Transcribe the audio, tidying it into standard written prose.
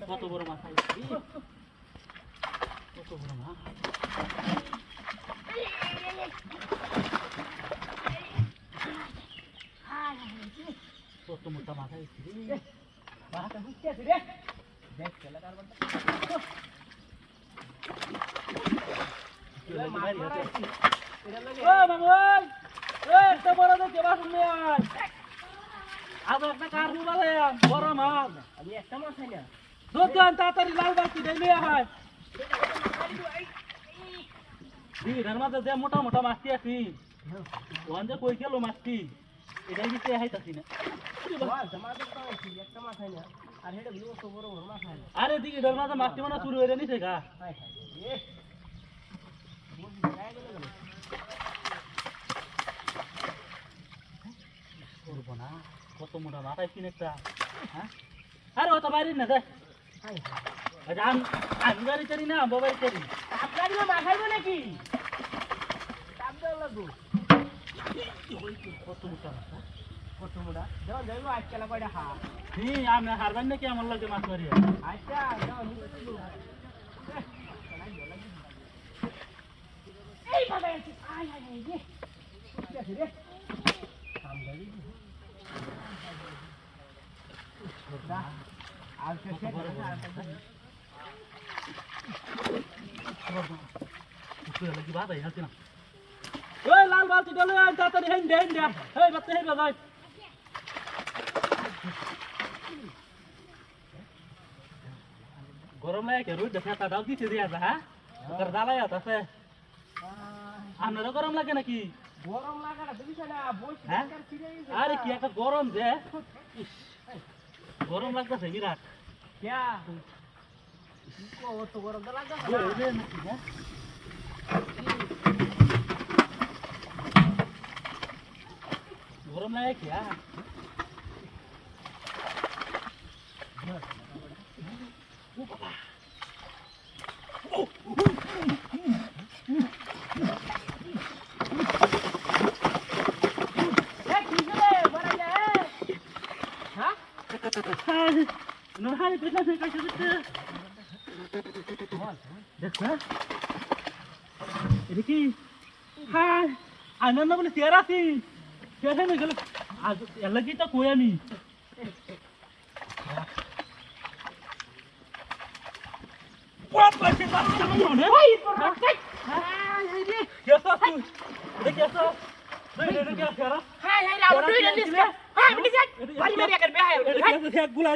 কত বড় মাছ কত বড় মাছ কত মোটা মাছ বড় মাছ আমি একটা মাছ খাই না তাড়াতাড়ি লাল বালতি নিয়ে হয় মাঝে যে মোটা মোটা মাছটি আছি ওখান যে কই গেল মাছটি এটাই দিতে হাইতাছি না আরে দিকে ধর মাঝে মাছটি মানে চুরি হয়ে নিছে গা করবো না কত মোটা মাছ আইসি একটা হ্যাঁ আরে অত বাইরে না দেখ আমি বাড়ি চারি না বাড়ি চারি আপনার মাথাইব নাকি কত মোটা মাছ কত মোটা যেমন যাইব আজকাল কয়টা হা আমি হারবেন নাকি আমার লাগে মাছ মারি আচ্ছা এই বাবা আয় আয় আয় রে ঠিক আছে রে আমদানি আর কে কি বাদ আছে না ওই লাল বালতি ডলে তাড়াতাড়ি হেন দেন দে এই বাতে হেন যাই গরম লাগে কে রোদ দেখা তা দাও দিতে দিয়া যা হ্যাঁ ওর জ্বালাই আছে আপনারা গরম লাগে নাকি গরম লাগে না বুঝছ না বই আরে কি একটা গরম যে গরম লাগতেছে বিরাট क्या तो गरम लगा गरम लगा क्या Nó hai cái này cái দেখ এটা কি হ্যাঁ আনন্দ বলে চেয়ার আছি চেয়ার হয়ে গেল আজ এলাকি তো কই আমি গুলা